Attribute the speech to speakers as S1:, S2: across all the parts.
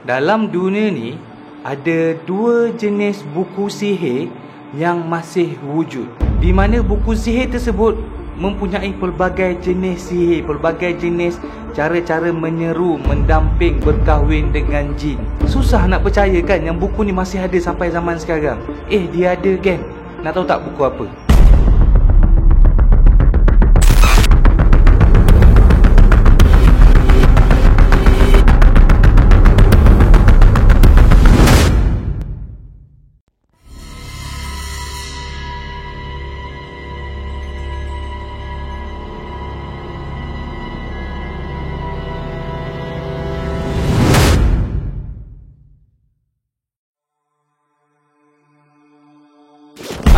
S1: Dalam dunia ni ada dua jenis buku sihir yang masih wujud, di mana buku sihir tersebut mempunyai pelbagai jenis sihir, pelbagai jenis cara-cara menyeru, mendamping, berkahwin dengan jin. Susah nak percaya kan yang buku ni masih ada sampai zaman sekarang. Dia ada, geng. Nak tahu tak buku apa?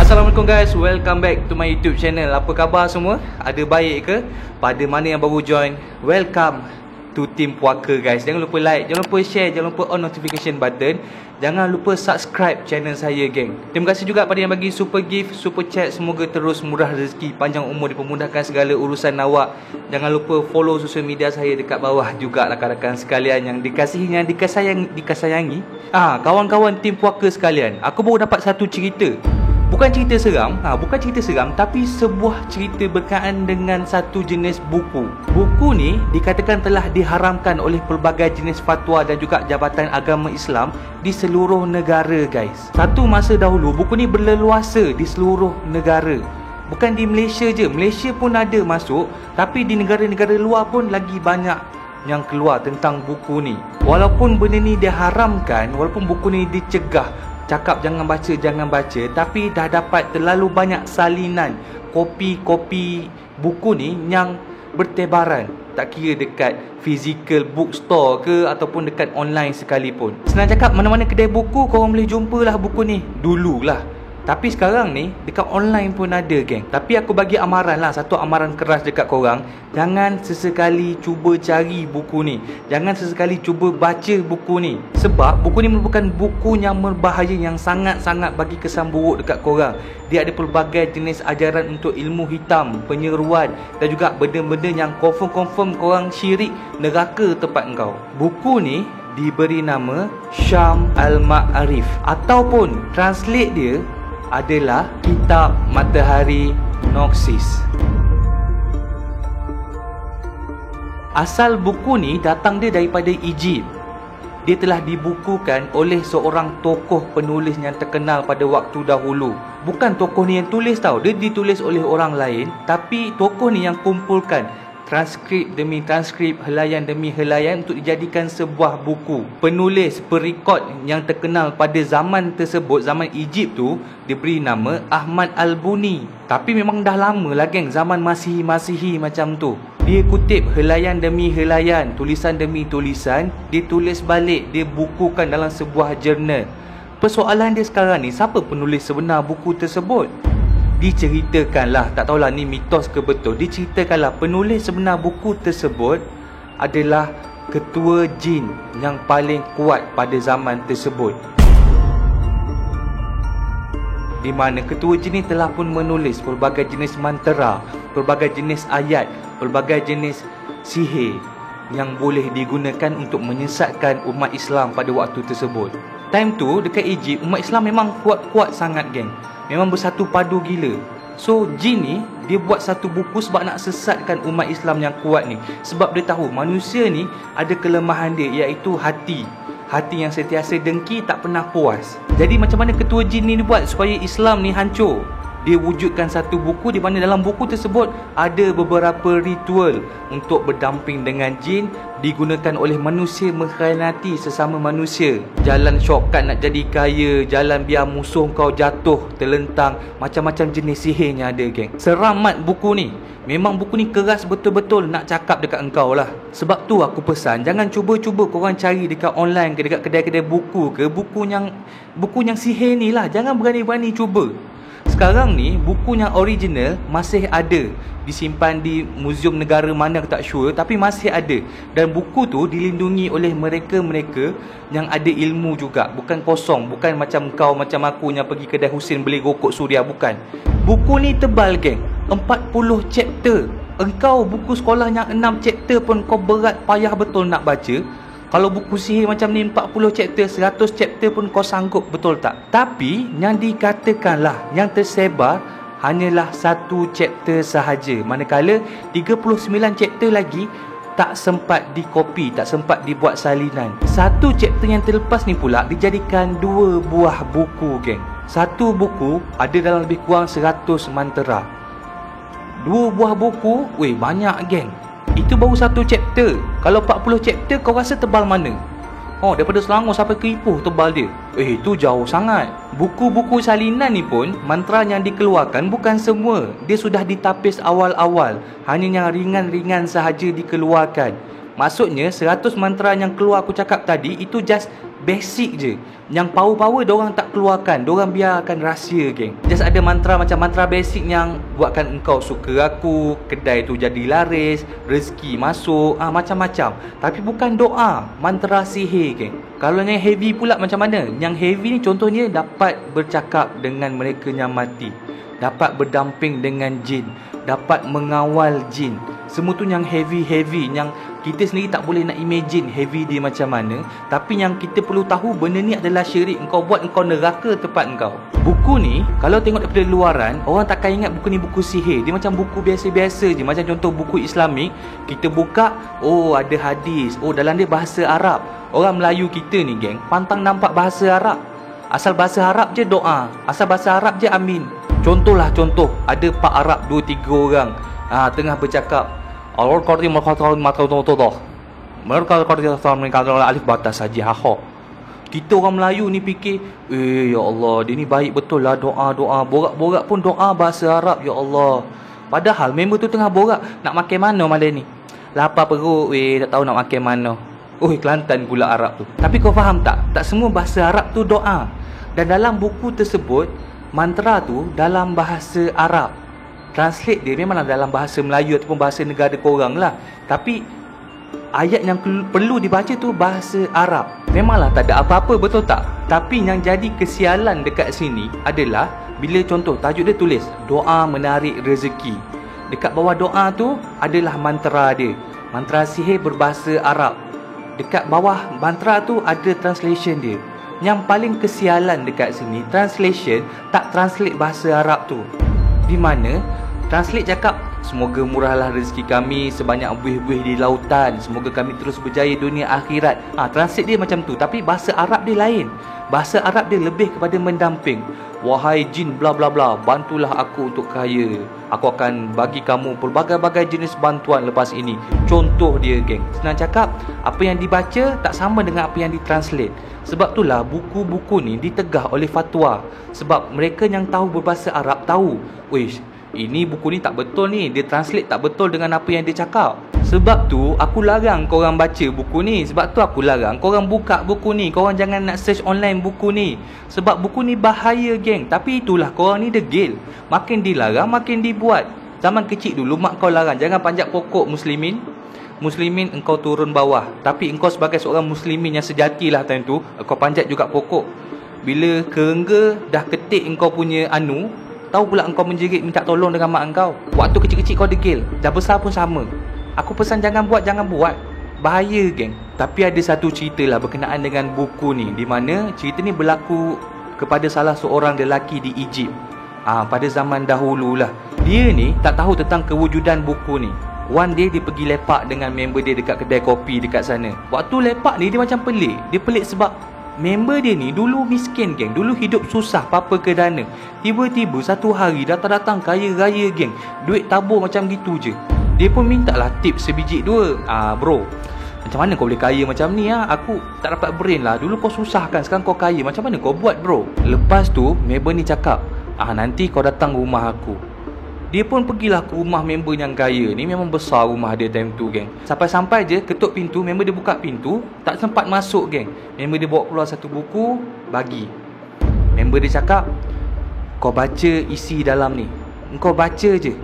S1: Assalamualaikum guys, welcome back to my YouTube channel. Apa khabar semua? Ada baik ke? Pada mana yang baru join, welcome to Team Puaka guys. Jangan lupa like, jangan lupa share, jangan lupa on notification button. Jangan lupa subscribe channel saya, geng. Terima kasih juga pada yang bagi super gift, super chat. Semoga terus murah rezeki, panjang umur, dipermudahkan segala urusan awak. Jangan lupa follow sosial media saya dekat bawah juga, rakan-rakan sekalian yang dikasihi, yang dikasayangi. Kawan-kawan Team Puaka sekalian, aku baru dapat satu cerita. Bukan cerita seram, tapi sebuah cerita berkaitan dengan satu jenis buku. Buku ni dikatakan telah diharamkan oleh pelbagai jenis fatwa dan juga Jabatan Agama Islam di seluruh negara, guys. Satu masa dahulu, buku ni berleluasa di seluruh negara. Bukan di Malaysia je, Malaysia pun ada masuk, tapi di negara-negara luar pun lagi banyak yang keluar tentang buku ni. Walaupun benda ni diharamkan, walaupun buku ni dicegah, cakap jangan baca, tapi dah dapat terlalu banyak salinan kopi-kopi buku ni yang bertebaran. Tak kira dekat physical bookstore ke ataupun dekat online sekalipun. Senang cakap, mana-mana kedai buku korang boleh jumpalah buku ni. Dululah. Tapi sekarang ni dekat online pun ada, geng. Tapi aku bagi amaran lah, satu amaran keras dekat korang. Jangan sesekali cuba cari buku ni, jangan sesekali cuba baca buku ni. Sebab buku ni merupakan buku yang berbahaya, yang sangat-sangat bagi kesan buruk dekat korang. Dia ada pelbagai jenis ajaran untuk ilmu hitam, penyeruan dan juga benda-benda yang confirm korang syirik, neraka tempat engkau. Buku ni diberi nama Syam Al-Ma'arif, ataupun translate dia adalah Kitab Matahari Noksis. Asal buku ni datang dia daripada Egypt. Dia telah dibukukan oleh seorang tokoh penulis yang terkenal pada waktu dahulu. Bukan tokoh ni yang tulis tau, dia ditulis oleh orang lain, tapi tokoh ni yang kumpulkan transkrip demi transkrip, helaian demi helaian untuk dijadikan sebuah buku. Penulis, perekod yang terkenal pada zaman tersebut, zaman Egypt tu, diberi nama Ahmad Al-Buni. Tapi memang dah lama lah, geng, zaman Masihi macam tu. Dia kutip helaian demi helaian, tulisan demi tulisan, dia tulis balik, dia bukukan dalam sebuah jurnal. Persoalan dia sekarang ni, siapa penulis sebenar buku tersebut? Diceritakanlah, tak tahulah ni mitos ke betul, diceritakanlah penulis sebenar buku tersebut adalah ketua jin yang paling kuat pada zaman tersebut, di mana ketua jin ni telah pun menulis pelbagai jenis mantra, pelbagai jenis ayat, pelbagai jenis sihir yang boleh digunakan untuk menyesatkan umat Islam pada waktu tersebut. Time tu dekat Egypt, umat Islam memang kuat-kuat sangat, geng. Memang bersatu padu gila. So jin ni dia buat satu buku sebab nak sesatkan umat Islam yang kuat ni. Sebab dia tahu manusia ni ada kelemahan dia, iaitu hati. Hati yang sentiasa dengki, tak pernah puas. Jadi macam mana ketua jin ni buat supaya Islam ni hancur? Dia wujudkan satu buku di mana dalam buku tersebut ada beberapa ritual untuk berdamping dengan jin, digunakan oleh manusia mengkhianati sesama manusia. Jalan shortcut nak jadi kaya, jalan biar musuh kau jatuh, terlentang, macam-macam jenis sihirnya ada, geng. Seram mat buku ni. Memang buku ni keras betul-betul nak cakap dekat engkau lah. Sebab tu aku pesan, jangan cuba-cuba korang cari dekat online ke, dekat kedai-kedai buku ke, buku yang sihir ni lah. Jangan berani-berani cuba. Sekarang ni buku yang original masih ada disimpan di muzium negara mana aku tak sure, tapi masih ada. Dan buku tu dilindungi oleh mereka-mereka yang ada ilmu juga. Bukan kosong, bukan macam kau, macam aku yang pergi kedai Husin beli rokok suria, bukan. Buku ni tebal, geng, 40 chapter. Engkau buku sekolah yang 6 chapter pun kau berat payah betul nak baca. Kalau buku sihir macam ni 40 chapter, 100 chapter pun kau sanggup, betul tak? Tapi yang dikatakanlah, yang tersebar hanyalah 1 chapter sahaja. Manakala 39 chapter lagi tak sempat dikopi, tak sempat dibuat salinan. 1 chapter yang terlepas ni pula dijadikan 2 buah buku, geng. 1 buku ada dalam lebih kurang 100 mantra. 2 buah buku, weh banyak, geng. Itu baru 1 chapter. Kalau 40 chapter kau rasa tebal mana? Oh, daripada Selangor sampai ke Ipoh tebal dia. Itu jauh sangat. Buku-buku salinan ni pun, mantra yang dikeluarkan bukan semua. Dia sudah ditapis awal-awal. Hanya yang ringan-ringan sahaja dikeluarkan. Maksudnya 100 mantra yang keluar aku cakap tadi, itu just basic je. Yang power-power diorang tak keluarkan, diorang biarkan rahsia, geng. Just ada mantra macam mantra basic yang buatkan engkau suka aku, kedai tu jadi laris, rezeki masuk, macam-macam. Tapi bukan doa, mantra sihir, geng. Kalau yang heavy pula macam mana? Yang heavy ni contohnya dapat bercakap dengan mereka yang mati, dapat berdamping dengan jin, dapat mengawal jin. Semua tu yang heavy-heavy, yang kita sendiri tak boleh nak imagine heavy dia macam mana. Tapi yang kita perlu tahu, benda ni adalah syirik. Engkau buat, engkau neraka tempat engkau. Buku ni, kalau tengok daripada luaran, orang takkan ingat buku ni buku sihir. Dia macam buku biasa-biasa je. Macam contoh buku Islamik, kita buka, oh ada hadis, oh dalam dia bahasa Arab. Orang Melayu kita ni, geng, pantang nampak bahasa Arab. Asal bahasa Arab je doa, asal bahasa Arab je amin. Contohlah contoh, ada Pak Arab 2-3 orang tengah bercakap, Allah kau dia mereka mata tu. Mereka kau dia mereka alif batas saja ha. Kita orang Melayu ni fikir, ya Allah, dia ni baik betul lah, doa-doa, borak-borak pun doa bahasa Arab, ya Allah. Padahal member tu tengah borak, nak makan mana malam ni? Lapar perut, tak tahu nak makan mana. Kelantan pula Arab tu. Tapi kau faham tak? Tak semua bahasa Arab tu doa. Dan dalam buku tersebut, mantra tu dalam bahasa Arab. Translate dia memanglah dalam bahasa Melayu ataupun bahasa negara korang lah. Tapi ayat yang perlu dibaca tu bahasa Arab. Memanglah tak ada apa-apa, betul tak? Tapi yang jadi kesialan dekat sini adalah bila contoh tajuk dia tulis doa menarik rezeki. Dekat bawah doa tu adalah mantra dia, mantra sihir berbahasa Arab. Dekat bawah mantra tu ada translation dia. Yang paling kesialan dekat sini, translation tak translate bahasa Arab tu. Di mana translate cakap, semoga murahlah rezeki kami sebanyak buih-buih di lautan, semoga kami terus berjaya dunia akhirat. Translate dia macam tu. Tapi bahasa Arab dia lain. Bahasa Arab dia lebih kepada mendamping. Wahai jin bla bla bla, bantulah aku untuk kaya. Aku akan bagi kamu pelbagai-bagai jenis bantuan lepas ini. Contoh dia, geng. Senang cakap, apa yang dibaca tak sama dengan apa yang ditranslate. Sebab itulah buku-buku ni ditegah oleh fatwa. Sebab mereka yang tahu berbahasa Arab tahu, ini buku ni tak betul ni, dia translate tak betul dengan apa yang dia cakap. Sebab tu aku larang korang baca buku ni. Sebab tu aku larang korang buka buku ni. Korang jangan nak search online buku ni. Sebab buku ni bahaya, geng. Tapi itulah, korang ni degil. Makin dilarang makin dibuat. Zaman kecil dulu mak kau larang, jangan panjat pokok muslimin. Muslimin engkau turun bawah. Tapi engkau sebagai seorang muslimin yang sejatilah time tu, engkau panjat juga pokok. Bila kerengga dah ketik engkau punya anu, tahu pula engkau menjerit minta tolong dengan mak engkau. Waktu kecil-kecil kau degil, dah besar pun sama. Aku pesan jangan buat. Bahaya, geng. Tapi ada satu cerita lah berkenaan dengan buku ni, di mana cerita ni berlaku kepada salah seorang lelaki di Egypt. Pada zaman dahulu lah. Dia ni tak tahu tentang kewujudan buku ni. One day dia pergi lepak dengan member dia dekat kedai kopi dekat sana. Waktu lepak ni dia macam pelik. Dia pelik sebab member dia ni dulu miskin, geng. Dulu hidup susah, papa ke dana. Tiba-tiba satu hari datang-datang kaya raya, geng. Duit tabur macam gitu je. Dia pun mintalah tips sebiji 2. Bro, macam mana kau boleh kaya macam ni? Aku tak dapat brain lah. Dulu kau susah kan, sekarang kau kaya. Macam mana kau buat, bro? Lepas tu member ni cakap, nanti kau datang rumah aku. Dia pun pergilah ke rumah member yang kaya ni. Memang besar rumah dia time tu, geng. Sampai-sampai je ketuk pintu, member dia buka pintu, tak sempat masuk, geng. Member dia bawa keluar satu buku, bagi. Member dia cakap, kau baca isi dalam ni. Engkau baca je.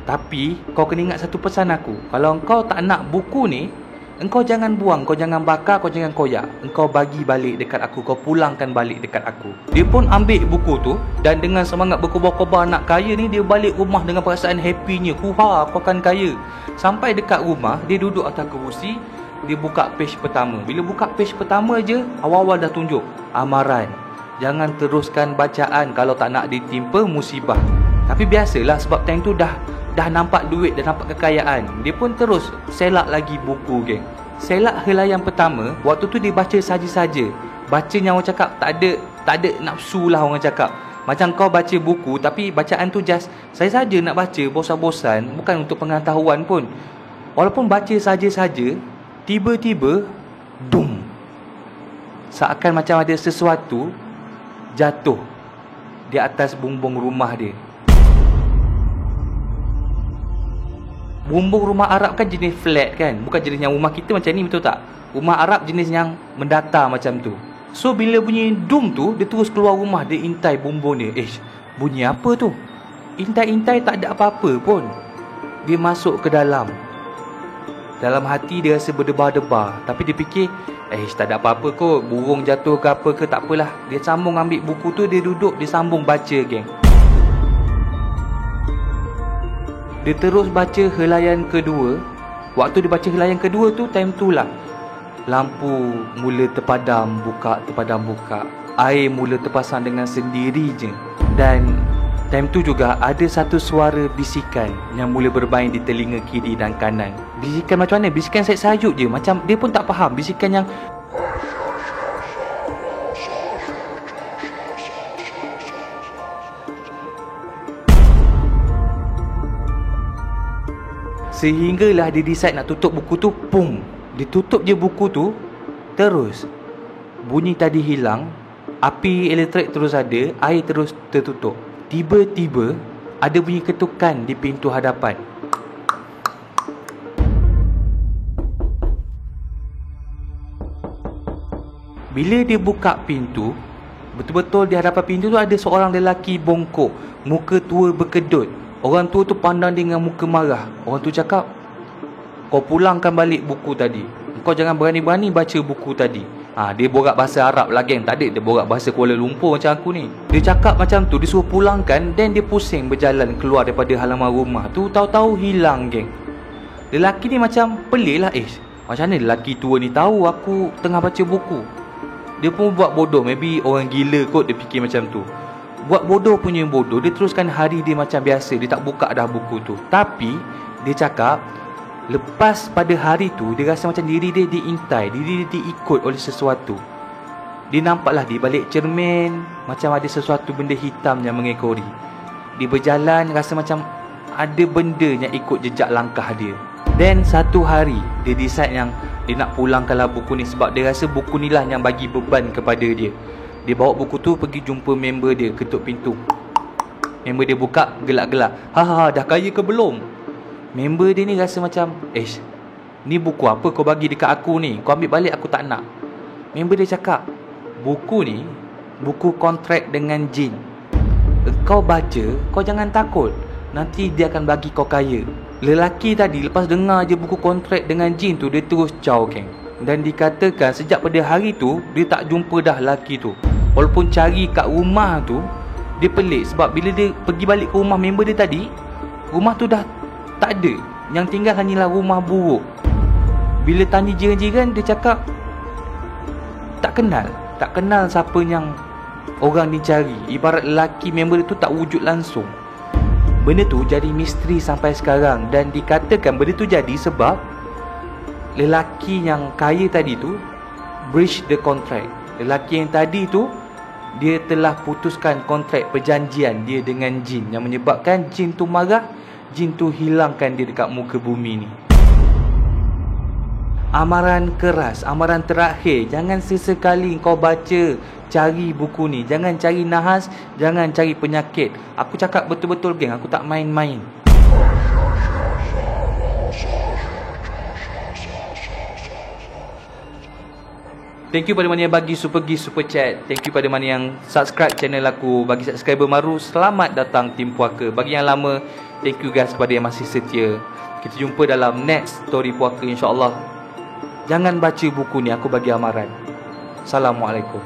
S1: Tapi kau kena ingat satu pesan aku. Kalau engkau tak nak buku ni, engkau jangan buang, kau jangan bakar, kau jangan koyak. Engkau bagi balik dekat aku, kau pulangkan balik dekat aku. Dia pun ambil buku tu, dan dengan semangat berkobar-kobar nak kaya ni, dia balik rumah dengan perasaan happynya. Aku akan kaya. Sampai dekat rumah, dia duduk atas kerusi. dia buka page pertama. Bila buka page pertama je, awal-awal dah tunjuk amaran, jangan teruskan bacaan kalau tak nak ditimpa musibah. Tapi biasalah, sebab time tu dah nampak duit, dah nampak kekayaan, dia pun terus selak lagi buku, geng. Selak helaian pertama, waktu tu dia baca saja-saja. Bacanya orang cakap tak ada nafsu lah orang cakap. Macam kau baca buku tapi bacaan tu just saya saja nak baca, bosan-bosan, bukan untuk pengetahuan pun. Walaupun baca saja-saja, tiba-tiba dum, seakan macam ada sesuatu jatuh di atas bumbung rumah dia. Bumbung rumah Arab kan jenis flat kan, bukan jenis yang rumah kita macam ni, betul tak? Rumah Arab jenis yang mendatar macam tu. So bila bunyi dum tu, dia terus keluar rumah, dia intai bumbung dia. Bunyi apa tu? Intai-intai tak ada apa-apa pun. Dia masuk ke dalam. Dalam hati dia rasa berdebar-debar, tapi dia fikir tak ada apa-apa kot, burung jatuh ke apa ke, tak apalah. Dia sambung ambil buku tu, dia duduk, dia sambung baca, geng. Dia terus baca helaian kedua. Waktu dia baca helaian kedua tu, time tu lah lampu mula terpadam buka. Air mula terpasang dengan sendiri je. Dan time tu juga ada satu suara bisikan yang mula bermain di telinga kiri dan kanan. Bisikan macam mana? Bisikan sayup je. Macam dia pun tak faham. Bisikan yang sehinggalah dia decide nak tutup buku tu. Pum, dia tutup je buku tu. Terus bunyi tadi hilang, api elektrik terus ada, air terus tertutup. Tiba-tiba ada bunyi ketukan di pintu hadapan. Bila dia buka pintu, betul-betul di hadapan pintu tu ada seorang lelaki bongkok, muka tua berkedut. Orang tua tu pandang dia dengan muka marah. Orang tu cakap, kau pulangkan balik buku tadi. Kau jangan berani-berani baca buku tadi. Dia borak bahasa Arab lah, geng. Tak ada dia borak bahasa Kuala Lumpur macam aku ni. Dia cakap macam tu, dia suruh pulangkan. Dan dia pusing berjalan keluar daripada halaman rumah tu. Tahu-tahu hilang, geng. Lelaki ni macam pelik lah. Macam mana lelaki tua ni tahu aku tengah baca buku? Dia pun buat bodoh. Maybe orang gila kot dia fikir macam tu. Buat bodoh punya bodoh. Dia teruskan hari dia macam biasa. Dia tak buka dah buku tu. Tapi dia cakap, lepas pada hari tu, dia rasa macam diri dia diintai, diri dia diikut oleh sesuatu. Dia nampaklah di balik cermin macam ada sesuatu benda hitam yang mengekori. Dia berjalan, rasa macam ada benda yang ikut jejak langkah dia. Dan satu hari dia decide yang dia nak pulangkanlah buku ni, sebab dia rasa buku ni lah yang bagi beban kepada dia. Dia bawa buku tu pergi jumpa member dia, ketuk pintu. Member dia buka, gelak-gelak. Dah kaya ke belum? Member dia ni rasa macam, ni buku apa kau bagi dekat aku ni? Kau ambil balik, aku tak nak. Member dia cakap, buku ni buku kontrak dengan jin. Kau baca, kau jangan takut, nanti dia akan bagi kau kaya. Lelaki tadi lepas dengar je buku kontrak dengan jin tu, dia terus caw, geng. Dan dikatakan sejak pada hari tu, dia tak jumpa dah lelaki tu. Walaupun cari kat rumah tu, dia pelik. Sebab bila dia pergi balik ke rumah member dia tadi, rumah tu dah tak ada. Yang tinggal hanyalah rumah buruk. Bila tanya jiran-jiran, dia cakap tak kenal siapa yang orang ni cari. Ibarat lelaki member tu tak wujud langsung. Benda tu jadi misteri sampai sekarang. Dan dikatakan benda tu jadi sebab lelaki yang kaya tadi tu breach the contract. Lelaki yang tadi tu, dia telah putuskan kontrak perjanjian dia dengan jin, yang menyebabkan jin tu marah. Jin tu hilangkan dia dekat muka bumi ni. Amaran keras, amaran terakhir, jangan sesekali kau baca, cari buku ni. Jangan cari nahas, jangan cari penyakit. Aku cakap betul-betul, geng, aku tak main-main. Thank you pada mana yang bagi super chat. Thank you pada mana yang subscribe channel aku. Bagi subscriber baru, selamat datang Tim Puaka. Bagi yang lama, thank you guys kepada yang masih setia. Kita jumpa dalam next story Puaka, insyaAllah. Jangan baca buku ni, aku bagi amaran. Assalamualaikum.